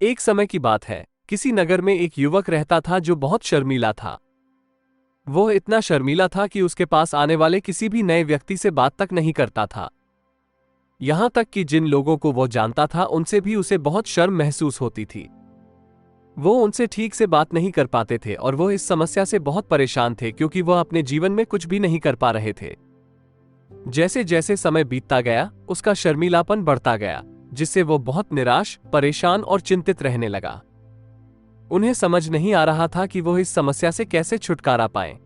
एक समय की बात है, किसी नगर में एक युवक रहता था जो बहुत शर्मीला था। वह इतना शर्मीला था कि उसके पास आने वाले किसी भी नए व्यक्ति से बात तक नहीं करता था। यहां तक कि जिन लोगों को वह जानता था उनसे भी उसे बहुत शर्म महसूस होती थी। वो उनसे ठीक से बात नहीं कर पाते थे और वह इस समस्या से बहुत परेशान थे क्योंकि वह अपने जीवन में कुछ भी नहीं कर पा रहे थे। जैसे जैसे समय बीतता गया, उसका शर्मीलापन बढ़ता गया, जिससे वो बहुत निराश, परेशान और चिंतित रहने लगा। उन्हें समझ नहीं आ रहा था कि वो इस समस्या से कैसे छुटकारा पाएं।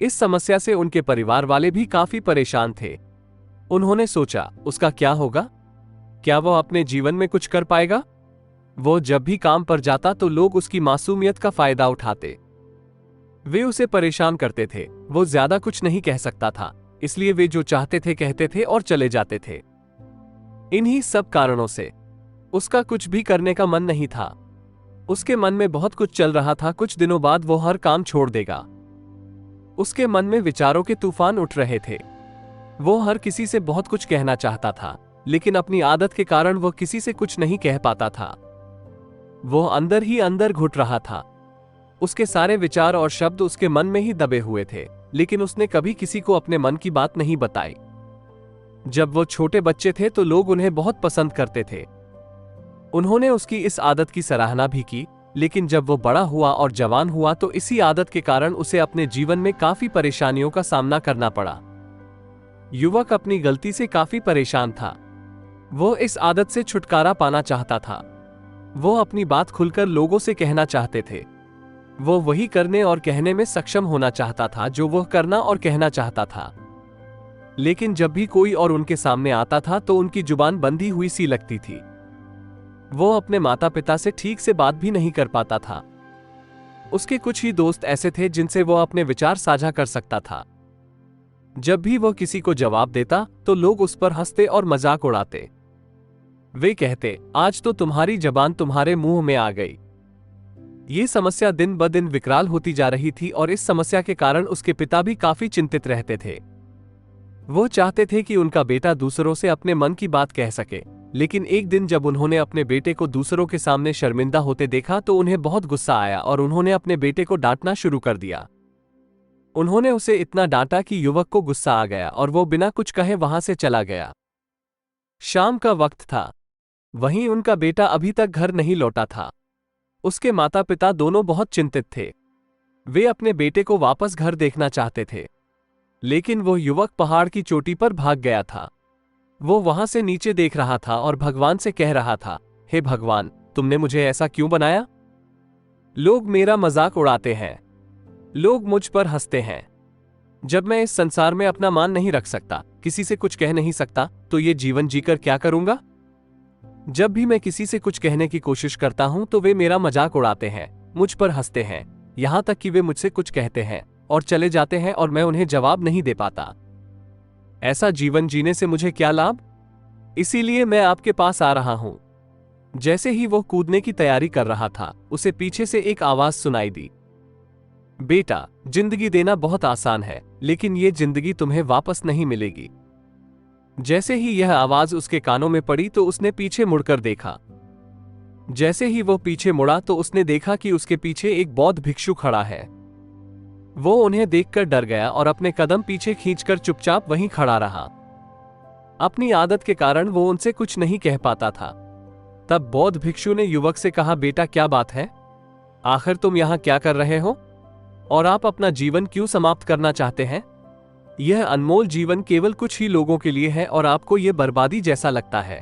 इस समस्या से उनके परिवार वाले भी काफी परेशान थे। उन्होंने सोचा, उसका क्या होगा? क्या वो अपने जीवन में कुछ कर पाएगा? वो जब भी काम पर जाता तो लोग उसकी मासूमियत का फायदा उठाते। वे उसे परेशान करते थे। वो ज्यादा कुछ नहीं कह सकता था, इसलिए वे जो चाहते थे कहते थे और चले जाते थे। इन्हीं सब कारणों से उसका कुछ भी करने का मन नहीं था। उसके मन में बहुत कुछ चल रहा था। कुछ दिनों बाद वो हर काम छोड़ देगा। उसके मन में विचारों के तूफान उठ रहे थे। वो हर किसी से बहुत कुछ कहना चाहता था, लेकिन अपनी आदत के कारण वो किसी से कुछ नहीं कह पाता था। वो अंदर ही अंदर घुट रहा था। उसके सारे विचार और शब्द उसके मन में ही दबे हुए थे, लेकिन उसने कभी किसी को अपने मन की बात नहीं बताई। जब वो छोटे बच्चे थे तो लोग उन्हें बहुत पसंद करते थे। उन्होंने उसकी इस आदत की सराहना भी की, लेकिन जब वो बड़ा हुआ और जवान हुआ तो इसी आदत के कारण उसे अपने जीवन में काफी परेशानियों का सामना करना पड़ा। युवक अपनी गलती से काफी परेशान था। वो इस आदत से छुटकारा पाना चाहता था। वो अपनी बात खुलकर लोगों से कहना चाहते थे। वो वही करने और कहने में सक्षम होना चाहता था जो वह करना और कहना चाहता था। लेकिन जब भी कोई और उनके सामने आता था तो उनकी जुबान बंधी हुई सी लगती थी। वो अपने माता पिता से ठीक से बात भी नहीं कर पाता था। उसके कुछ ही दोस्त ऐसे थे जिनसे वो अपने विचार साझा कर सकता था। जब भी वो किसी को जवाब देता तो लोग उस पर हंसते और मजाक उड़ाते। वे कहते, आज तो तुम्हारी जबान तुम्हारे मुंह में आ गई। ये समस्या दिन ब दिन विकराल होती जा रही थी और इस समस्या के कारण उसके पिता भी काफी चिंतित रहते थे। वो चाहते थे कि उनका बेटा दूसरों से अपने मन की बात कह सके, लेकिन एक दिन जब उन्होंने अपने बेटे को दूसरों के सामने शर्मिंदा होते देखा तो उन्हें बहुत गुस्सा आया और उन्होंने अपने बेटे को डांटना शुरू कर दिया। उन्होंने उसे इतना डांटा कि युवक को गुस्सा आ गया और वो बिना कुछ कहे वहां से चला गया। शाम का वक्त था। वहीं उनका बेटा अभी तक घर नहीं लौटा था। उसके माता पिता दोनों बहुत चिंतित थे। वे अपने बेटे को वापस घर देखना चाहते थे, लेकिन वो युवक पहाड़ की चोटी पर भाग गया था। वो वहां से नीचे देख रहा था और भगवान से कह रहा था, हे भगवान, तुमने मुझे ऐसा क्यों बनाया? लोग मेरा मजाक उड़ाते हैं, लोग मुझ पर हंसते हैं। जब मैं इस संसार में अपना मान नहीं रख सकता, किसी से कुछ कह नहीं सकता, तो ये जीवन जीकर क्या करूंगा? जब भी मैं किसी से कुछ कहने की कोशिश करता हूं तो वे मेरा मजाक उड़ाते हैं, मुझ पर हंसते हैं, यहां तक कि वे मुझसे कुछ कहते हैं और चले जाते हैं और मैं उन्हें जवाब नहीं दे पाता। ऐसा जीवन जीने से मुझे क्या लाभ? इसीलिए मैं आपके पास आ रहा हूं। जैसे ही वो कूदने की तैयारी कर रहा था, उसे पीछे से एक आवाज सुनाई दी, बेटा, जिंदगी देना बहुत आसान है, लेकिन ये जिंदगी तुम्हें वापस नहीं मिलेगी। जैसे ही यह आवाज उसके कानों में पड़ी तो उसने पीछे मुड़कर देखा। जैसे ही वो पीछे मुड़ा तो उसने देखा कि उसके पीछे एक बौद्ध भिक्षु खड़ा है। वो उन्हें देखकर डर गया और अपने कदम पीछे खींचकर चुपचाप वहीं खड़ा रहा। अपनी आदत के कारण वो उनसे कुछ नहीं कह पाता था। तब बौद्ध भिक्षु ने युवक से कहा, बेटा, क्या बात है? आखिर तुम यहां क्या कर रहे हो? और आप अपना जीवन क्यों समाप्त करना चाहते हैं? यह अनमोल जीवन केवल कुछ ही लोगों के लिए है और आपको यह बर्बादी जैसा लगता है।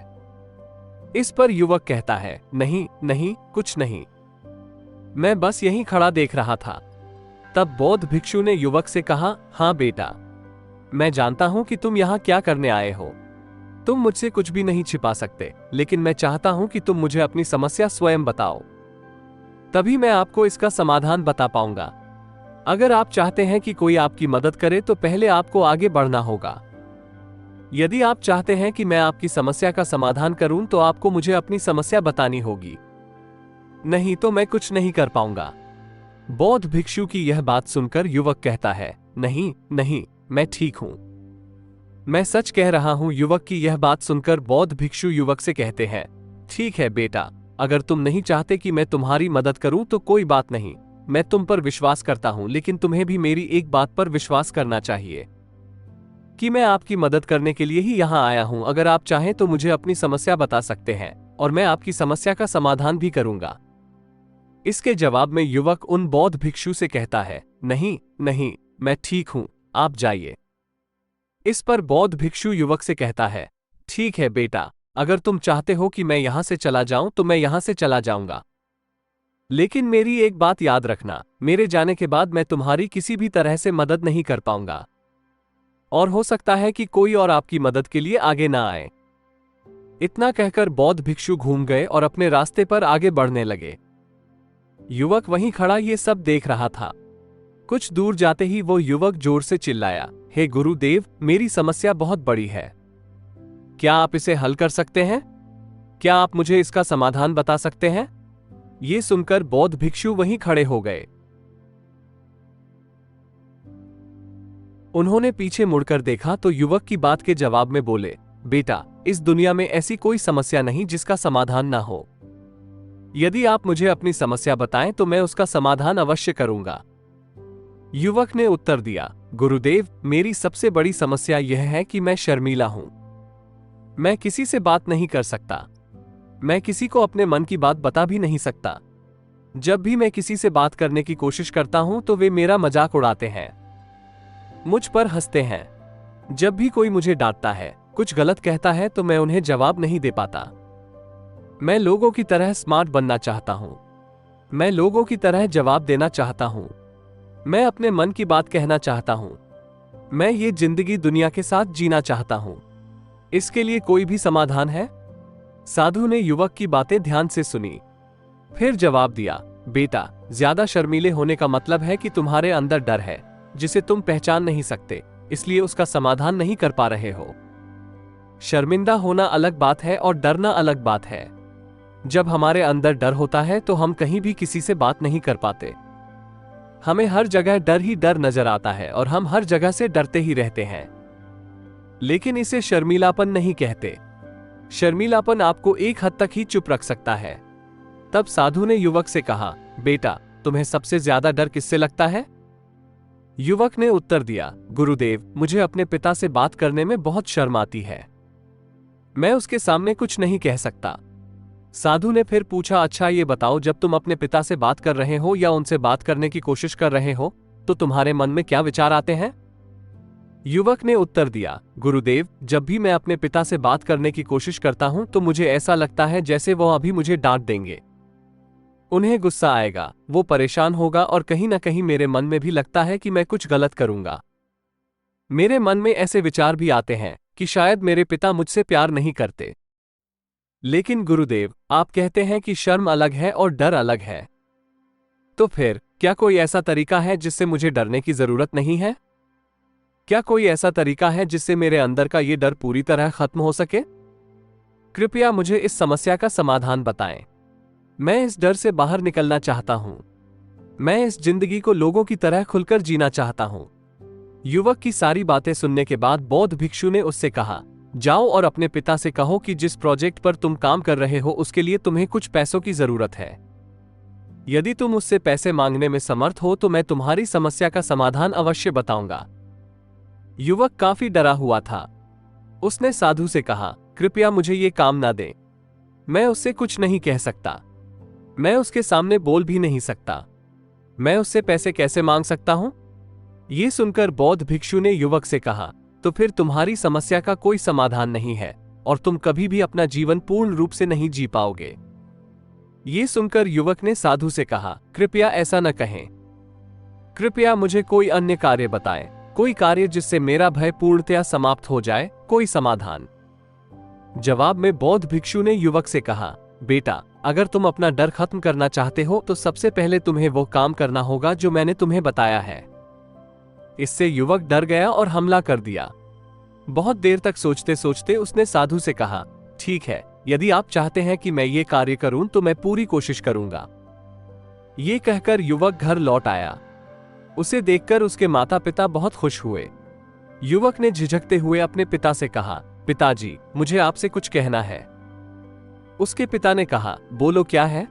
इस पर युवक कहता है, नहीं नहीं, कुछ नहीं, मैं बस यहीं खड़ा देख रहा था। तब बौद्ध भिक्षु ने युवक से कहा, हाँ बेटा, मैं जानता हूं कि तुम यहां क्या करने आए हो। तुम मुझसे कुछ भी नहीं छिपा सकते, लेकिन मैं चाहता हूं कि तुम मुझे अपनी समस्या स्वयं बताओ, तभी मैं आपको इसका समाधान बता पाऊंगा। अगर आप चाहते हैं कि कोई आपकी मदद करे तो पहले आपको आगे बढ़ना होगा। यदि आप चाहते हैं कि मैं आपकी समस्या का समाधान करूं तो आपको मुझे अपनी समस्या बतानी होगी, नहीं तो मैं कुछ नहीं कर पाऊंगा। बौद्ध भिक्षु की यह बात सुनकर युवक कहता है, नहीं नहीं, मैं ठीक हूं, मैं सच कह रहा हूं। युवक की यह बात सुनकर बौद्ध भिक्षु युवक से कहते हैं, ठीक है बेटा, अगर तुम नहीं चाहते कि मैं तुम्हारी मदद करूं तो कोई बात नहीं, मैं तुम पर विश्वास करता हूं, लेकिन तुम्हें भी मेरी एक बात पर विश्वास करना चाहिए कि मैं आपकी मदद करने के लिए ही यहां आया हूं। अगर आप चाहें तो मुझे अपनी समस्या बता सकते हैं और मैं आपकी समस्या का समाधान भी करूंगा। इसके जवाब में युवक उन बौद्ध भिक्षु से कहता है, नहीं नहीं, मैं ठीक हूं, आप जाइए। इस पर बौद्ध भिक्षु युवक से कहता है, ठीक है बेटा, अगर तुम चाहते हो कि मैं यहां से चला जाऊं तो मैं यहां से चला जाऊंगा, लेकिन मेरी एक बात याद रखना, मेरे जाने के बाद मैं तुम्हारी किसी भी तरह से मदद नहीं कर पाऊंगा और हो सकता है कि कोई और आपकी मदद के लिए आगे ना आए। इतना कहकर बौद्ध भिक्षु घूम गए और अपने रास्ते पर आगे बढ़ने लगे। युवक वहीं खड़ा ये सब देख रहा था। कुछ दूर जाते ही वो युवक जोर से चिल्लाया, हे गुरुदेव, मेरी समस्या बहुत बड़ी है, क्या आप इसे हल कर सकते हैं? क्या आप मुझे इसका समाधान बता सकते हैं? ये सुनकर बौद्ध भिक्षु वहीं खड़े हो गए। उन्होंने पीछे मुड़कर देखा तो युवक की बात के जवाब में बोले, बेटा, इस दुनिया में ऐसी कोई समस्या नहीं जिसका समाधान ना हो। यदि आप मुझे अपनी समस्या बताएं तो मैं उसका समाधान अवश्य करूंगा। युवक ने उत्तर दिया, गुरुदेव, मेरी सबसे बड़ी समस्या यह है कि मैं शर्मीला हूं। मैं किसी से बात नहीं कर सकता, मैं किसी को अपने मन की बात बता भी नहीं सकता। जब भी मैं किसी से बात करने की कोशिश करता हूं तो वे मेरा मजाक उड़ाते हैं, मुझ पर हंसते हैं। जब भी कोई मुझे डांटता है, कुछ गलत कहता है तो मैं उन्हें जवाब नहीं दे पाता। मैं लोगों की तरह स्मार्ट बनना चाहता हूं, मैं लोगों की तरह जवाब देना चाहता हूं, मैं अपने मन की बात कहना चाहता हूं, मैं ये जिंदगी दुनिया के साथ जीना चाहता हूं। इसके लिए कोई भी समाधान है? साधु ने युवक की बातें ध्यान से सुनी, फिर जवाब दिया, बेटा, ज्यादा शर्मीले होने का मतलब है कि तुम्हारे अंदर डर है जिसे तुम पहचान नहीं सकते, इसलिए उसका समाधान नहीं कर पा रहे हो। शर्मिंदा होना अलग बात है और डरना अलग बात है। जब हमारे अंदर डर होता है तो हम कहीं भी किसी से बात नहीं कर पाते। हमें हर जगह डर ही डर नजर आता है और हम हर जगह से डरते ही रहते हैं, लेकिन इसे शर्मीलापन नहीं कहते। शर्मीलापन आपको एक हद तक ही चुप रख सकता है। तब साधु ने युवक से कहा, बेटा, तुम्हें सबसे ज्यादा डर किससे लगता है? युवक ने उत्तर दिया, गुरुदेव, मुझे अपने पिता से बात करने में बहुत शर्म आती है, मैं उसके सामने कुछ नहीं कह सकता। साधु ने फिर पूछा, अच्छा ये बताओ, जब तुम अपने पिता से बात कर रहे हो या उनसे बात करने की कोशिश कर रहे हो तो तुम्हारे मन में क्या विचार आते हैं? युवक ने उत्तर दिया, गुरुदेव, जब भी मैं अपने पिता से बात करने की कोशिश करता हूं तो मुझे ऐसा लगता है जैसे वो अभी मुझे डांट देंगे। उन्हें गुस्सा आएगा, वो परेशान होगा और कहीं ना कहीं मेरे मन में भी लगता है कि मैं कुछ गलत करूंगा। मेरे मन में ऐसे विचार भी आते हैं कि शायद मेरे पिता मुझसे प्यार नहीं करते। लेकिन गुरुदेव, आप कहते हैं कि शर्म अलग है और डर अलग है, तो फिर क्या कोई ऐसा तरीका है जिससे मुझे डरने की जरूरत नहीं है? क्या कोई ऐसा तरीका है जिससे मेरे अंदर का ये डर पूरी तरह खत्म हो सके? कृपया मुझे इस समस्या का समाधान बताएं। मैं इस डर से बाहर निकलना चाहता हूं। मैं इस जिंदगी को लोगों की तरह खुलकर जीना चाहता हूं। युवक की सारी बातें सुनने के बाद बौद्ध भिक्षु ने उससे कहा, जाओ और अपने पिता से कहो कि जिस प्रोजेक्ट पर तुम काम कर रहे हो उसके लिए तुम्हें कुछ पैसों की जरूरत है। यदि तुम उससे पैसे मांगने में समर्थ हो तो मैं तुम्हारी समस्या का समाधान अवश्य बताऊंगा। युवक काफी डरा हुआ था। उसने साधु से कहा, कृपया मुझे ये काम ना दें, मैं उससे कुछ नहीं कह सकता, मैं उसके सामने बोल भी नहीं सकता, मैं उससे पैसे कैसे मांग सकता हूं? ये सुनकर बौद्ध भिक्षु ने युवक से कहा, तो फिर तुम्हारी समस्या का कोई समाधान नहीं है और तुम कभी भी अपना जीवन पूर्ण रूप से नहीं जी पाओगे। ये सुनकर युवक ने साधु से कहा, कृपया ऐसा न कहें, कृपया मुझे कोई अन्य कार्य बताएं, कोई कार्य जिससे मेरा भय पूर्णतया समाप्त हो जाए, कोई समाधान। जवाब में बौद्ध भिक्षु ने युवक से कहा, बेटा, अगर तुम अपना डर खत्म करना चाहते हो तो सबसे पहले तुम्हें वो काम करना होगा जो मैंने तुम्हें बताया है। इससे युवक डर गया और हमला कर दिया। बहुत देर तक सोचते सोचते उसने साधु से कहा, ठीक है, यदि आप चाहते हैं कि मैं ये कार्य करूं तो मैं पूरी कोशिश करूंगा। ये कहकर युवक घर लौट आया। उसे देखकर उसके माता पिता बहुत खुश हुए। युवक ने झिझकते हुए अपने पिता से कहा, पिताजी, मुझे आपसे कुछ कहना है। उसके पिता ने कहा, बोलो क्या है?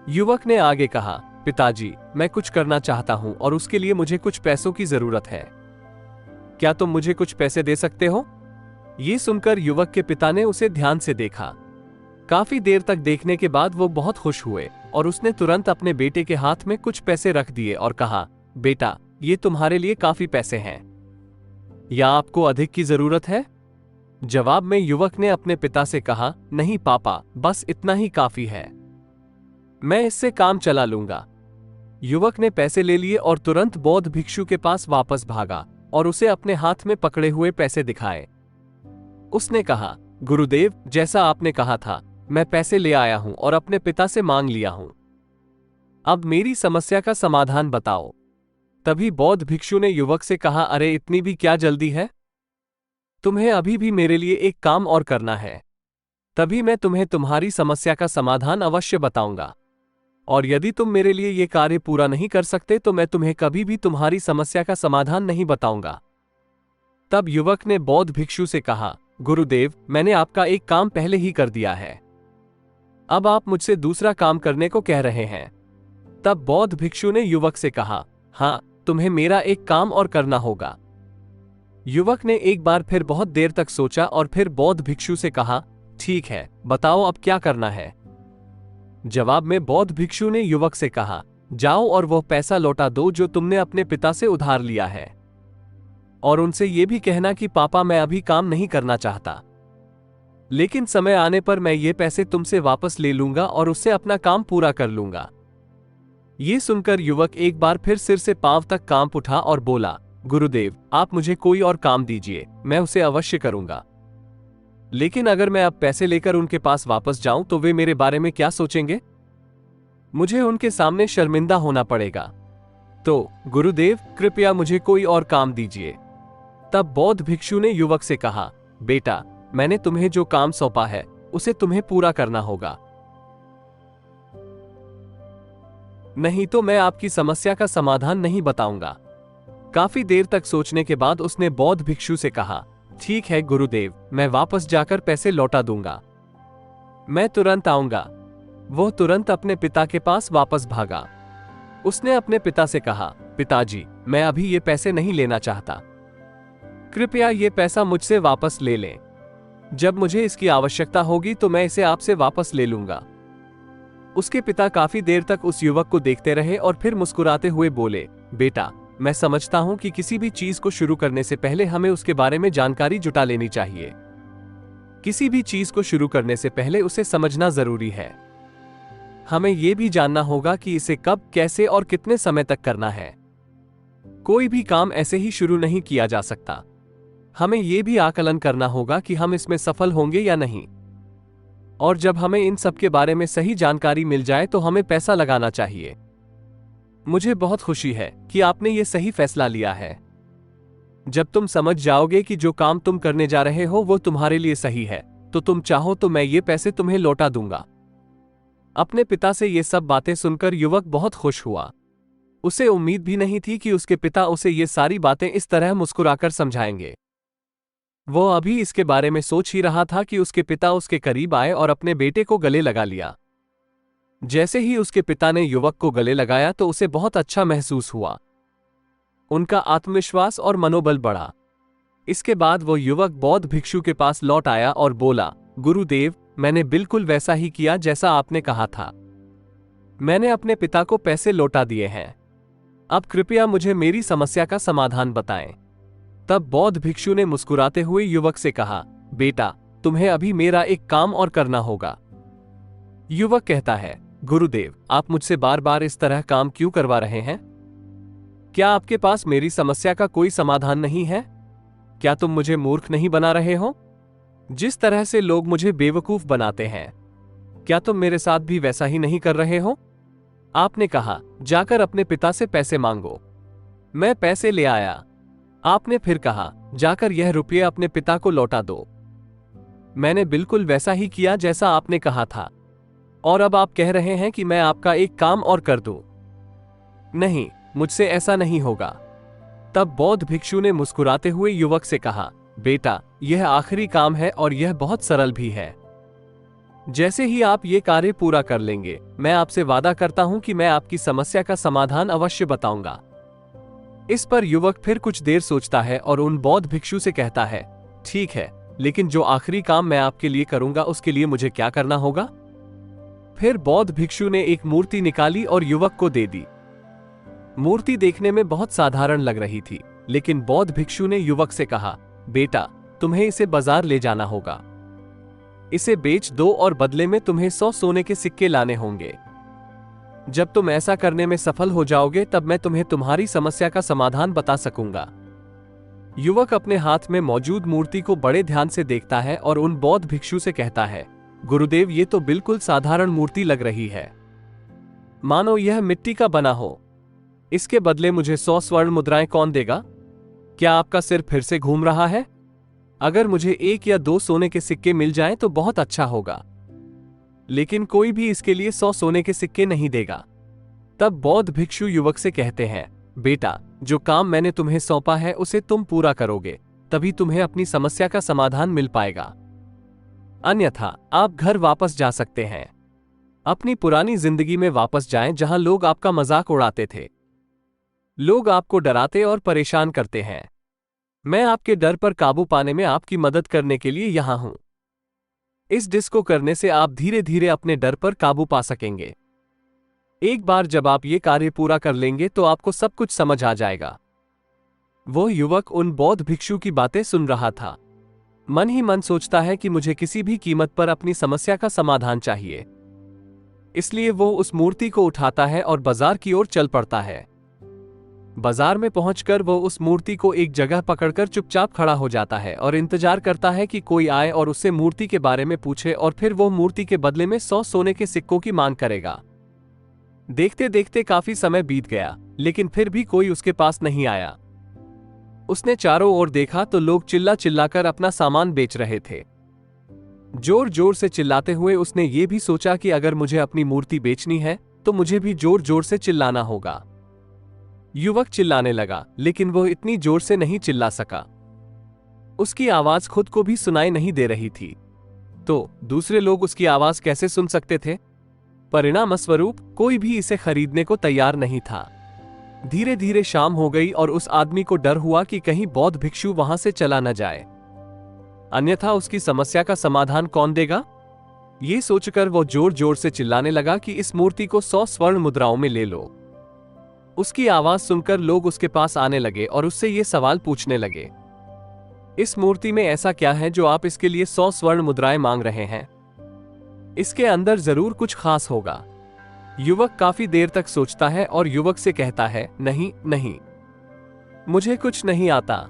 युवक ने आगे कहा, पिताजी, मैं कुछ करना चाहता हूं और उसके लिए मुझे कुछ पैसों की जरूरत है। क्या तुम मुझे कुछ पैसे दे सकते हो? ये सुनकर युवक के पिता ने उसे ध्यान से देखा। काफी देर तक देखने के बाद वो बहुत खुश हुए और उसने तुरंत अपने बेटे के हाथ में कुछ पैसे रख दिए और कहा, बेटा, ये तुम्हारे लिए काफी पैसे हैं। या आपको अधिक की जरूरत है? जवाब में युवक ने अपने पिता से कहा, नहीं पापा, बस इतना ही काफी है, मैं इससे काम चला लूंगा। युवक ने पैसे ले लिए और तुरंत बौद्ध भिक्षु के पास वापस भागा और उसे अपने हाथ में पकड़े हुए पैसे दिखाए। उसने कहा, गुरुदेव, जैसा आपने कहा था, मैं पैसे ले आया हूं और अपने पिता से मांग लिया हूं। अब मेरी समस्या का समाधान बताओ। तभी बौद्ध भिक्षु ने युवक से कहा, अरे इतनी भी क्या जल्दी है? तुम्हें अभी भी मेरे लिए एक काम और करना है, तभी मैं तुम्हें तुम्हारी समस्या का समाधान अवश्य बताऊंगा। और यदि तुम मेरे लिए ये कार्य पूरा नहीं कर सकते तो मैं तुम्हें कभी भी तुम्हारी समस्या का समाधान नहीं बताऊंगा। तब युवक ने बौद्ध भिक्षु से कहा, गुरुदेव, मैंने आपका एक काम पहले ही कर दिया है, अब आप मुझसे दूसरा काम करने को कह रहे हैं। तब बौद्ध भिक्षु ने युवक से कहा, हाँ, तुम्हें मेरा एक काम और करना होगा। युवक ने एक बार फिर बहुत देर तक सोचा और फिर बौद्ध भिक्षु से कहा, ठीक है, बताओ अब क्या करना है? जवाब में बौद्ध भिक्षु ने युवक से कहा, जाओ और वह पैसा लौटा दो जो तुमने अपने पिता से उधार लिया है, और उनसे यह भी कहना कि पापा, मैं अभी काम नहीं करना चाहता, लेकिन समय आने पर मैं ये पैसे तुमसे वापस ले लूंगा और उससे अपना काम पूरा कर लूंगा। ये सुनकर युवक एक बार फिर सिर से पांव तक कांप उठा और बोला, गुरुदेव, आप मुझे कोई और काम दीजिए, मैं उसे अवश्य करूंगा। लेकिन अगर मैं अब पैसे लेकर उनके पास वापस जाऊं तो वे मेरे बारे में क्या सोचेंगे? मुझे उनके सामने शर्मिंदा होना पड़ेगा। तो गुरुदेव, कृपया मुझे कोई और काम दीजिए। तब बौद्ध भिक्षु ने युवक से कहा, बेटा, मैंने तुम्हें जो काम सौंपा है उसे तुम्हें पूरा करना होगा, नहीं तो मैं आपकी समस्या का समाधान नहीं बताऊंगा। काफी देर तक सोचने के बाद उसने बौद्ध भिक्षु से कहा, ठीक है गुरुदेव, मैं वापस जाकर पैसे लौटा दूंगा, मैं तुरंत आऊंगा। वह तुरंत अपने पिता के पास वापस भागा। उसने अपने पिता से कहा, पिताजी, मैं अभी ये पैसे नहीं लेना चाहता, कृपया ये पैसा मुझसे वापस ले लें। जब मुझे इसकी आवश्यकता होगी तो मैं इसे आपसे वापस ले लूंगा। उसके पिता काफी देर तक उस युवक को देखते रहे और फिर मुस्कुराते हुए बोले, बेटा, मैं समझता हूं कि किसी भी चीज को शुरू करने से पहले हमें उसके बारे में जानकारी जुटा लेनी चाहिए। किसी भी चीज को शुरू करने से पहले उसे समझना जरूरी है। हमें यह भी जानना होगा कि इसे कब, कैसे और कितने समय तक करना है। कोई भी काम ऐसे ही शुरू नहीं किया जा सकता। हमें यह भी आकलन करना होगा कि हम इसमें सफल होंगे या नहीं। और जब हमें इन सब के बारे में सही जानकारी मिल जाए तो हमें पैसा लगाना चाहिए। मुझे बहुत खुशी है कि आपने ये सही फैसला लिया है। जब तुम समझ जाओगे कि जो काम तुम करने जा रहे हो वो तुम्हारे लिए सही है, तो तुम चाहो तो मैं ये पैसे तुम्हें लौटा दूंगा। अपने पिता से ये सब बातें सुनकर युवक बहुत खुश हुआ। उसे उम्मीद भी नहीं थी कि उसके पिता उसे ये सारी बातें इस तरह मुस्कुराकर समझाएंगे। वो अभी इसके बारे में सोच ही रहा था कि उसके पिता उसके करीब आए और अपने बेटे को गले लगा लिया। जैसे ही उसके पिता ने युवक को गले लगाया तो उसे बहुत अच्छा महसूस हुआ। उनका आत्मविश्वास और मनोबल बढ़ा। इसके बाद वो युवक बौद्ध भिक्षु के पास लौट आया और बोला, गुरुदेव, मैंने बिल्कुल वैसा ही किया जैसा आपने कहा था। मैंने अपने पिता को पैसे लौटा दिए हैं। अब कृपया मुझे मेरी समस्या का समाधान बताएं। तब बौद्ध भिक्षु ने मुस्कुराते हुए युवक से कहा, बेटा, तुम्हें अभी मेरा एक काम और करना होगा। युवक कहता है, गुरुदेव, आप मुझसे बार बार इस तरह काम क्यों करवा रहे हैं? क्या आपके पास मेरी समस्या का कोई समाधान नहीं है? क्या तुम मुझे मूर्ख नहीं बना रहे हो? जिस तरह से लोग मुझे बेवकूफ बनाते हैं, क्या तुम मेरे साथ भी वैसा ही नहीं कर रहे हो? आपने कहा, जाकर अपने पिता से पैसे मांगो। मैं पैसे ले आया। आपने फिर कहा, जाकर यह रुपये अपने पिता को लौटा दो। मैंने बिल्कुल वैसा ही किया जैसा आपने कहा था। और अब आप कह रहे हैं कि मैं आपका एक काम और कर दूं। नहीं, मुझसे ऐसा नहीं होगा। तब बौद्ध भिक्षु ने मुस्कुराते हुए युवक से कहा, बेटा, यह आखिरी काम है और यह बहुत सरल भी है। जैसे ही आप ये कार्य पूरा कर लेंगे, मैं आपसे वादा करता हूं कि मैं आपकी समस्या का समाधान अवश्य बताऊंगा। इस पर युवक फिर कुछ देर सोचता है और उन बौद्ध भिक्षु से कहता है, ठीक है, लेकिन जो आखिरी काम मैं आपके लिए करूंगा उसके लिए मुझे क्या करना होगा? फिर बौद्ध भिक्षु ने एक मूर्ति निकाली और युवक को दे दी। मूर्ति देखने में बहुत साधारण लग रही थी, लेकिन बौद्ध भिक्षु ने युवक से कहा, बेटा, तुम्हें इसे बाजार ले जाना होगा। इसे बेच दो और बदले में तुम्हें 100 सोने के सिक्के लाने होंगे। जब तुम ऐसा करने में सफल हो जाओगे तब मैं तुम्हें तुम्हारी समस्या का समाधान बता सकूंगा। युवक अपने हाथ में मौजूद मूर्ति को बड़े ध्यान से देखता है और उन बौद्ध भिक्षु से कहता है, गुरुदेव, ये तो बिल्कुल साधारण मूर्ति लग रही है, मानो यह मिट्टी का बना हो। इसके बदले मुझे 100 स्वर्ण मुद्राएं कौन देगा? क्या आपका सिर फिर से घूम रहा है? अगर मुझे 1 या 2 सोने के सिक्के मिल जाएं तो बहुत अच्छा होगा, लेकिन कोई भी इसके लिए 100 सोने के सिक्के नहीं देगा। तब बौद्ध भिक्षु युवक से कहते हैं, बेटा, जो काम मैंने तुम्हें सौंपा है उसे तुम पूरा करोगे, तभी तुम्हें अपनी समस्या का समाधान मिल पाएगा। अन्यथा आप घर वापस जा सकते हैं। अपनी पुरानी जिंदगी में वापस जाएं जहां लोग आपका मजाक उड़ाते थे। लोग आपको डराते और परेशान करते हैं। मैं आपके डर पर काबू पाने में आपकी मदद करने के लिए यहां हूं। इस डिस्को करने से आप धीरे धीरे अपने डर पर काबू पा सकेंगे। एक बार जब आप ये कार्य पूरा कर लेंगे तो आपको सब कुछ समझ आ जाएगा। वो युवक उन बौद्ध भिक्षु की बातें सुन रहा था। मन ही मन सोचता है कि मुझे किसी भी कीमत पर अपनी समस्या का समाधान चाहिए। इसलिए वो उस मूर्ति को उठाता है और बाजार की ओर चल पड़ता है। बाजार में पहुंचकर वो उस मूर्ति को एक जगह पकड़कर चुपचाप खड़ा हो जाता है और इंतजार करता है कि कोई आए और उससे मूर्ति के बारे में पूछे, और फिर वो मूर्ति के बदले में 100 सोने के सिक्कों की मांग करेगा। देखते देखते काफी समय बीत गया, लेकिन फिर भी कोई उसके पास नहीं आया। उसने चारों ओर देखा तो लोग चिल्ला चिल्लाकर अपना सामान बेच रहे थे। जोर जोर से चिल्लाते हुए उसने ये भी सोचा कि अगर मुझे अपनी मूर्ति बेचनी है तो मुझे भी जोर जोर से चिल्लाना होगा। युवक चिल्लाने लगा, लेकिन वो इतनी जोर से नहीं चिल्ला सका। उसकी आवाज खुद को भी सुनाई नहीं दे रही थी, तो दूसरे लोग उसकी आवाज कैसे सुन सकते थे? परिणामस्वरूप कोई भी इसे खरीदने को तैयार नहीं था। धीरे धीरे शाम हो गई और उस आदमी को डर हुआ कि कहीं बौद्ध भिक्षु वहां से चला न जाए, अन्यथा उसकी समस्या का समाधान कौन देगा? ये सोचकर वो जोर जोर से चिल्लाने लगा कि इस मूर्ति को 100 स्वर्ण मुद्राओं में ले लो। उसकी आवाज सुनकर लोग उसके पास आने लगे और उससे ये सवाल पूछने लगे, इस मूर्ति में ऐसा क्या है जो आप इसके लिए 100 स्वर्ण मुद्राएं मांग रहे हैं? इसके अंदर जरूर कुछ खास होगा। युवक काफी देर तक सोचता है और युवक से कहता है, नहीं नहीं, मुझे कुछ नहीं आता,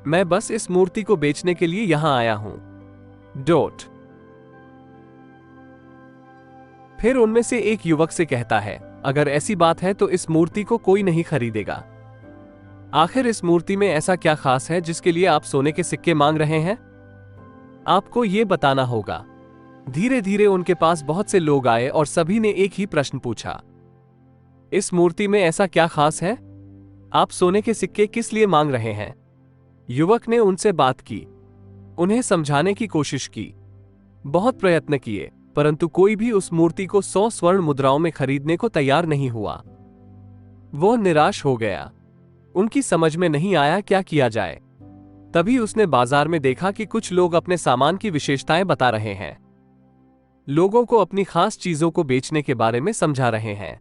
मैं बस इस मूर्ति को बेचने के लिए यहां आया हूं। फिर उनमें से एक युवक से कहता है, अगर ऐसी बात है तो इस मूर्ति को कोई नहीं खरीदेगा। आखिर इस मूर्ति में ऐसा क्या खास है जिसके लिए आप सोने के सिक्के मांग रहे हैं? आपको ये बताना होगा। धीरे धीरे उनके पास बहुत से लोग आए और सभी ने एक ही प्रश्न पूछा, इस मूर्ति में ऐसा क्या खास है? आप सोने के सिक्के किस लिए मांग रहे हैं? युवक ने उनसे बात की, उन्हें समझाने की कोशिश की, बहुत प्रयत्न किए, परंतु कोई भी उस मूर्ति को 100 स्वर्ण मुद्राओं में खरीदने को तैयार नहीं हुआ। वो निराश हो गया। उनकी समझ में नहीं आया क्या किया जाए। तभी उसने बाजार में देखा कि कुछ लोग अपने सामान की विशेषताएं बता रहे हैं, लोगों को अपनी खास चीजों को बेचने के बारे में समझा रहे हैं।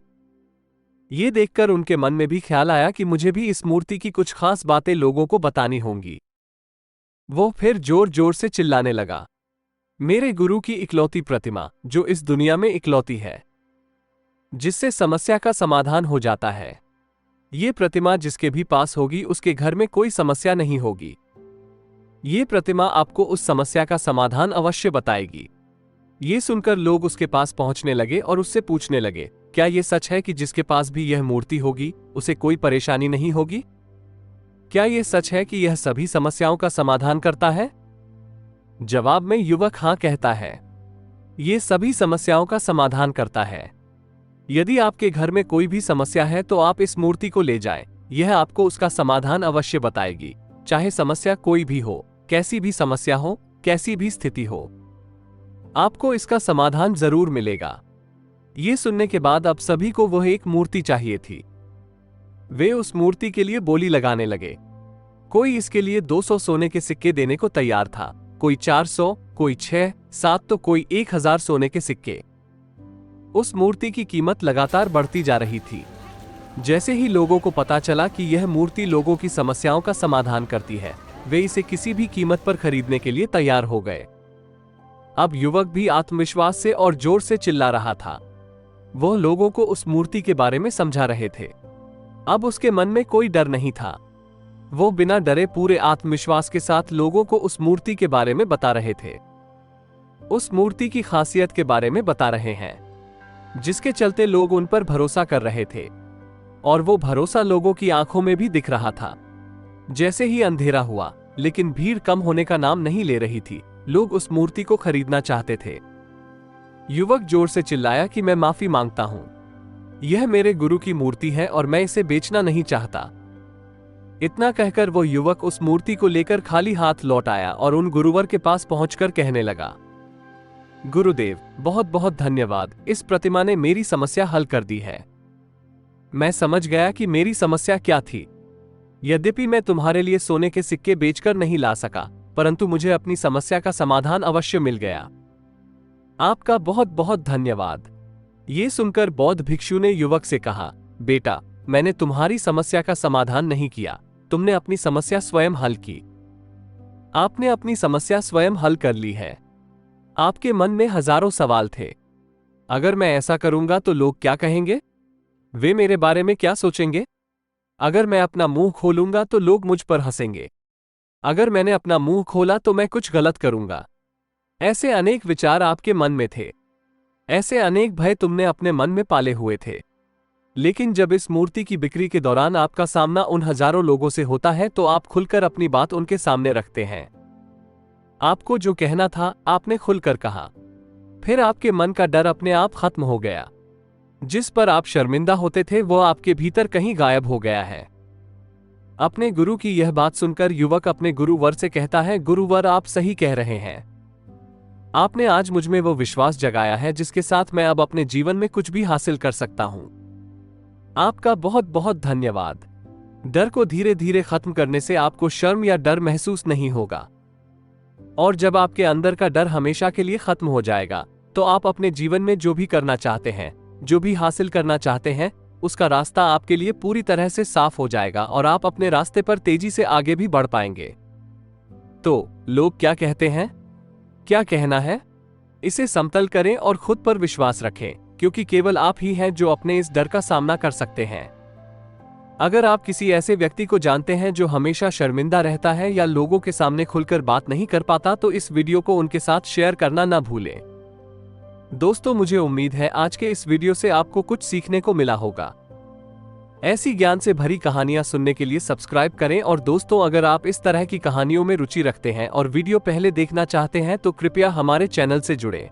ये देखकर उनके मन में भी ख्याल आया कि मुझे भी इस मूर्ति की कुछ खास बातें लोगों को बतानी होंगी। वो फिर जोर जोर से चिल्लाने लगा, मेरे गुरु की इकलौती प्रतिमा, जो इस दुनिया में इकलौती है, जिससे समस्या का समाधान हो जाता है। ये प्रतिमा जिसके भी पास होगी उसके घर में कोई समस्या नहीं होगी। ये प्रतिमा आपको उस समस्या का समाधान अवश्य बताएगी। ये सुनकर लोग उसके पास पहुंचने लगे और उससे पूछने लगे, क्या यह सच है कि जिसके पास भी यह मूर्ति होगी उसे कोई परेशानी नहीं होगी? क्या यह सच है कि यह सभी समस्याओं का समाधान करता है? जवाब में युवक हां कहता है, यह सभी समस्याओं का समाधान करता है। यदि आपके घर में कोई भी समस्या है तो आप इस मूर्ति को ले जाएं, यह आपको उसका समाधान अवश्य बताएगी, चाहे समस्या कोई भी हो, कैसी भी समस्या हो, कैसी भी स्थिति हो। आपको इसका समाधान जरूर मिलेगा। ये सुनने के बाद अब सभी को वह एक मूर्ति चाहिए थी। वे उस मूर्ति के लिए बोली लगाने लगे। कोई इसके लिए 200 सोने के सिक्के देने को तैयार था, कोई 400, कोई 6, 7 तो कोई 1000 सोने के सिक्के। उस मूर्ति की कीमत लगातार बढ़ती जा रही थी। जैसे ही लोगों को पता चला कि यह मूर्ति लोगों की समस्याओं का समाधान करती है, वे इसे किसी भी कीमत पर खरीदने के लिए तैयार हो गए। अब युवक भी आत्मविश्वास से और जोर से चिल्ला रहा था। वह लोगों को उस मूर्ति के बारे में समझा रहे थे। अब उसके मन में कोई डर नहीं था। वो बिना डरे पूरे आत्मविश्वास के साथ लोगों को उस मूर्ति के बारे में बता रहे थे। उस मूर्ति की खासियत के बारे में बता रहे हैं, जिसके चलते लोग उन पर भरोसा कर रहे थे, और वो भरोसा लोगों की आंखों में भी दिख रहा था। जैसे ही अंधेरा हुआ, लेकिन भीड़ कम होने का नाम नहीं ले रही थी। लोग उस मूर्ति को खरीदना चाहते थे। युवक जोर से चिल्लाया कि मैं माफी मांगता हूं, यह मेरे गुरु की मूर्ति है और मैं इसे बेचना नहीं चाहता। इतना कहकर वो युवक उस मूर्ति को लेकर खाली हाथ लौट आया और उन गुरुवर के पास पहुंचकर कहने लगा, गुरुदेव, बहुत बहुत धन्यवाद, इस प्रतिमा ने मेरी समस्या हल कर दी है। मैं समझ गया कि मेरी समस्या क्या थी। यद्यपि मैं तुम्हारे लिए सोने के सिक्के बेचकर नहीं ला सका, परंतु मुझे अपनी समस्या का समाधान अवश्य मिल गया। आपका बहुत बहुत धन्यवाद। ये सुनकर बौद्ध भिक्षु ने युवक से कहा, बेटा, मैंने तुम्हारी समस्या का समाधान नहीं किया, तुमने अपनी समस्या स्वयं हल की। आपने अपनी समस्या स्वयं हल कर ली है। आपके मन में हजारों सवाल थे। अगर मैं ऐसा करूंगा तो लोग क्या कहेंगे? वे मेरे बारे में क्या सोचेंगे? अगर मैं अपना मुंह खोलूंगा तो लोग मुझ पर हंसेंगे। अगर मैंने अपना मुंह खोला तो मैं कुछ गलत करूंगा। ऐसे अनेक विचार आपके मन में थे। ऐसे अनेक भय तुमने अपने मन में पाले हुए थे। लेकिन जब इस मूर्ति की बिक्री के दौरान आपका सामना उन हजारों लोगों से होता है तो आप खुलकर अपनी बात उनके सामने रखते हैं। आपको जो कहना था आपने खुलकर कहा। फिर आपके मन का डर अपने आप खत्म हो गया। जिस पर आप शर्मिंदा होते थे वो आपके भीतर कहीं गायब हो गया है। अपने गुरु की यह बात सुनकर युवक अपने गुरुवर से कहता है, गुरुवर, आप सही कह रहे हैं। आपने आज मुझ में वो विश्वास जगाया है जिसके साथ मैं अब अपने जीवन में कुछ भी हासिल कर सकता हूं। आपका बहुत बहुत धन्यवाद। डर को धीरे धीरे खत्म करने से आपको शर्म या डर महसूस नहीं होगा, और जब आपके अंदर का डर हमेशा के लिए खत्म हो जाएगा तो आप अपने जीवन में जो भी करना चाहते हैं, जो भी हासिल करना चाहते हैं, उसका रास्ता आपके लिए पूरी तरह से साफ हो जाएगा और आप अपने रास्ते पर तेजी से आगे भी बढ़ पाएंगे। तो लोग क्या कहते हैं, क्या कहना है, इसे समतल करें और खुद पर विश्वास रखें, क्योंकि केवल आप ही हैं जो अपने इस डर का सामना कर सकते हैं। अगर आप किसी ऐसे व्यक्ति को जानते हैं जो हमेशा शर्मिंदा रहता है या लोगों के सामने खुलकर बात नहीं कर पाता, तो इस वीडियो को उनके साथ शेयर करना ना भूलें। दोस्तों, मुझे उम्मीद है आज के इस वीडियो से आपको कुछ सीखने को मिला होगा। ऐसी ज्ञान से भरी कहानियां सुनने के लिए सब्सक्राइब करें, और दोस्तों, अगर आप इस तरह की कहानियों में रुचि रखते हैं और वीडियो पहले देखना चाहते हैं तो कृपया हमारे चैनल से जुड़ें।